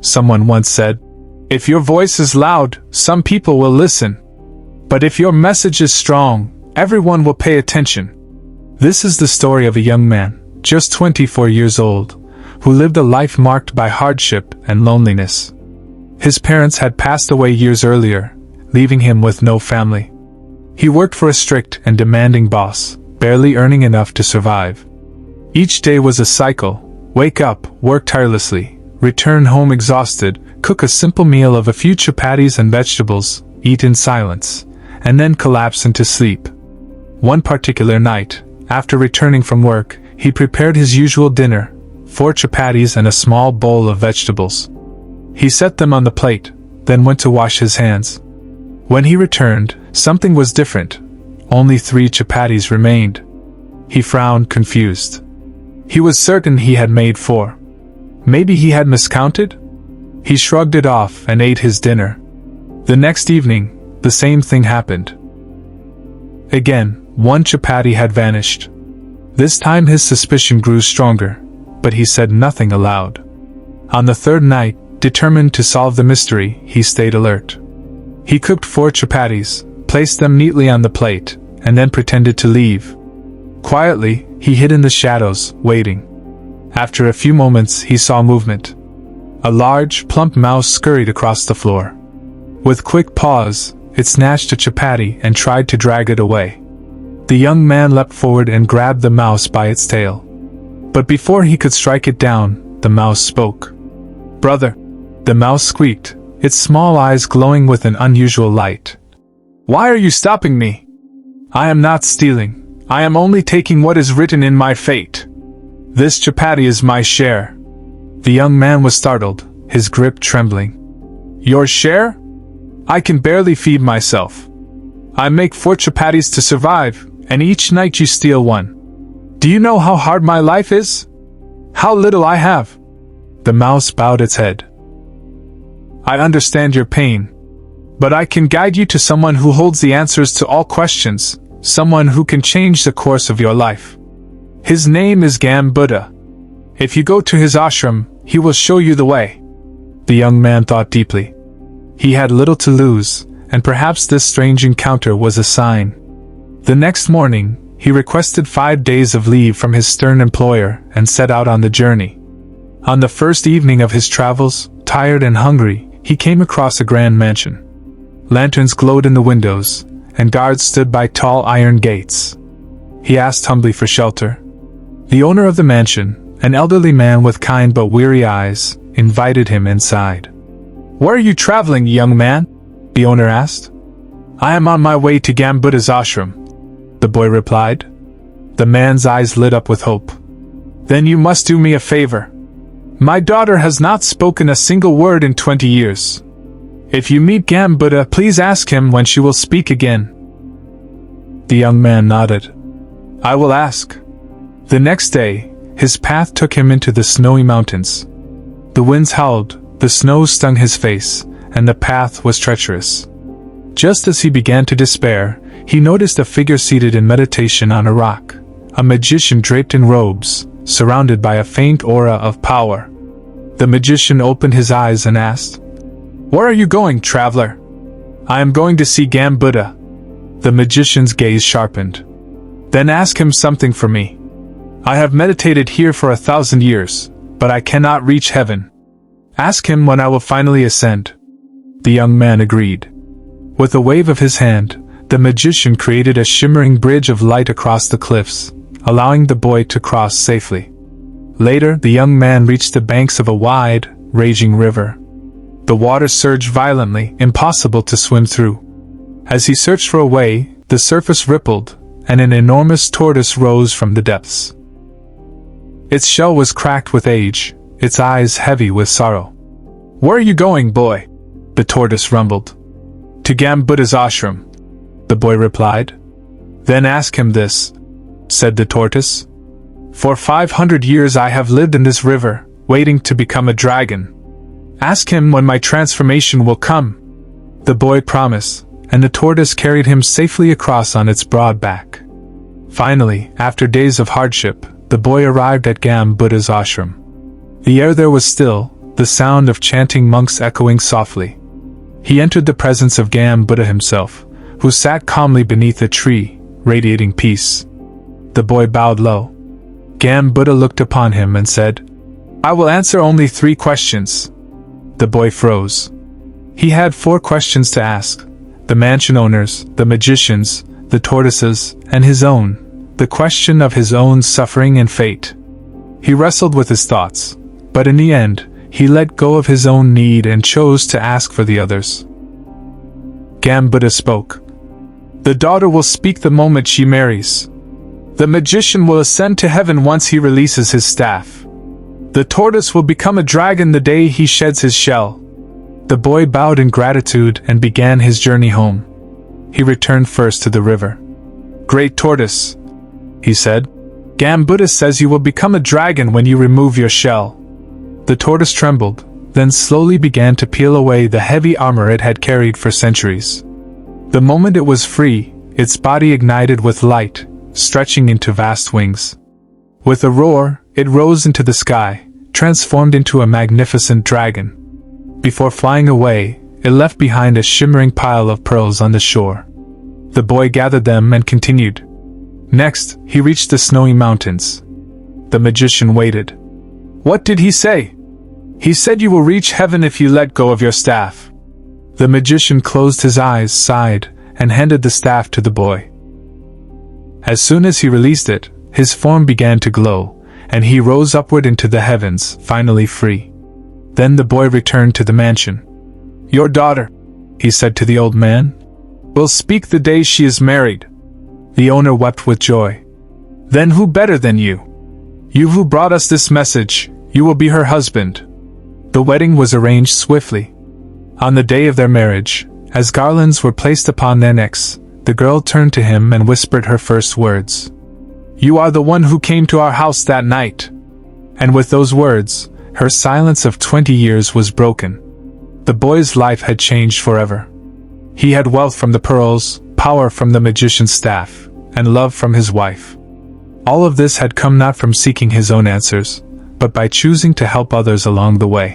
Someone once said, "If your voice is loud, some people will listen. But if your message is strong, everyone will pay attention." This is the story of a young man, just 24 years old, who lived a life marked by hardship and loneliness. His parents had passed away years earlier, leaving him with no family. He worked for a strict and demanding boss, barely earning enough to survive. Each day was a cycle: wake up, work tirelessly, return home exhausted, cook a simple meal of a few chapatis and vegetables, eat in silence, and then collapse into sleep. One particular night, after returning from work, he prepared his usual dinner: 4 chapatis and a small bowl of vegetables. He set them on the plate, then went to wash his hands. When he returned, something was different. Only 3 chapatis remained. He frowned, confused. He was certain he had made 4. Maybe he had miscounted? He shrugged it off and ate his dinner. The next evening, the same thing happened. Again, 1 chapati had vanished. This time his suspicion grew stronger, but he said nothing aloud. On the 3rd night, determined to solve the mystery, he stayed alert. He cooked 4 chapatis, placed them neatly on the plate, and then pretended to leave. Quietly, he hid in the shadows, waiting. After a few moments, he saw movement. A large, plump mouse scurried across the floor. With quick paws, it snatched a chapati and tried to drag it away. The young man leapt forward and grabbed the mouse by its tail. But before he could strike it down, the mouse spoke. "Brother," the mouse squeaked, its small eyes glowing with an unusual light. "Why are you stopping me? I am not stealing. I am only taking what is written in my fate. This chapati is my share." The young man was startled, his grip trembling. "Your share? I can barely feed myself. I make 4 chapatis to survive, and each night you steal 1. Do you know how hard my life is? How little I have?" The mouse bowed its head. "I understand your pain. But I can guide you to someone who holds the answers to all questions, someone who can change the course of your life. His name is Gam Buddha. If you go to his ashram, he will show you the way." The young man thought deeply. He had little to lose, and perhaps this strange encounter was a sign. The next morning, he requested 5 days of leave from his stern employer and set out on the journey. On the first evening of his travels, tired and hungry, he came across a grand mansion. Lanterns glowed in the windows, and guards stood by tall iron gates. He asked humbly for shelter. The owner of the mansion, an elderly man with kind but weary eyes, invited him inside. "Where are you traveling, young man?" the owner asked. "I am on my way to Gam Buddha's ashram," the boy replied. The man's eyes lit up with hope. "Then you must do me a favor. My daughter has not spoken a single word in 20 years. If you meet Gam Buddha, please ask him when she will speak again." The young man nodded. "I will ask." The next day, his path took him into the snowy mountains. The winds howled, the snow stung his face, and the path was treacherous. Just as he began to despair, he noticed a figure seated in meditation on a rock, a magician draped in robes, surrounded by a faint aura of power. The magician opened his eyes and asked, "Where are you going, traveler?" "I am going to see Gam Buddha." The magician's gaze sharpened. "Then ask him something for me. I have meditated here for 1,000 years, but I cannot reach heaven. Ask him when I will finally ascend." The young man agreed. With a wave of his hand, the magician created a shimmering bridge of light across the cliffs, allowing the boy to cross safely. Later, the young man reached the banks of a wide, raging river. The water surged violently, impossible to swim through. As he searched for a way, the surface rippled, and an enormous tortoise rose from the depths. Its shell was cracked with age, its eyes heavy with sorrow. "Where are you going, boy?" the tortoise rumbled. "To Gam Buddha's ashram," the boy replied. "Then ask him this," said the tortoise. "For 500 years I have lived in this river, waiting to become a dragon. Ask him when my transformation will come." The boy promised, and the tortoise carried him safely across on its broad back. Finally, after days of hardship, the boy arrived at Gam Buddha's ashram. The air there was still, the sound of chanting monks echoing softly. He entered the presence of Gam Buddha himself, who sat calmly beneath a tree, radiating peace. The boy bowed low. Gam Buddha looked upon him and said, "I will answer only 3 questions." The boy froze. He had 4 questions to ask: the mansion owners, the magicians, the tortoises, and his own, the question of his own suffering and fate. He wrestled with his thoughts, but in the end, he let go of his own need and chose to ask for the others. Gam Buddha spoke. "The daughter will speak the moment she marries. The magician will ascend to heaven once he releases his staff. The tortoise will become a dragon the day he sheds his shell." The boy bowed in gratitude and began his journey home. He returned first to the river. "Great tortoise," he said, "Gam Buddha says you will become a dragon when you remove your shell." The tortoise trembled, then slowly began to peel away the heavy armor it had carried for centuries. The moment it was free, its body ignited with light, stretching into vast wings. With a roar, it rose into the sky, transformed into a magnificent dragon. Before flying away, it left behind a shimmering pile of pearls on the shore. The boy gathered them and continued. Next, he reached the snowy mountains. The magician waited. "What did he say?" "He said you will reach heaven if you let go of your staff." The magician closed his eyes, sighed, and handed the staff to the boy. As soon as he released it, his form began to glow, and he rose upward into the heavens, finally free. Then the boy returned to the mansion. "Your daughter," he said to the old man, "will speak the day she is married." The owner wept with joy. "Then who better than you? You who brought us this message, you will be her husband." The wedding was arranged swiftly. On the day of their marriage, as garlands were placed upon their necks, the girl turned to him and whispered her first words. "You are the one who came to our house that night." And with those words, her silence of 20 years was broken. The boy's life had changed forever. He had wealth from the pearls, power from the magician's staff, and love from his wife. All of this had come not from seeking his own answers, but by choosing to help others along the way.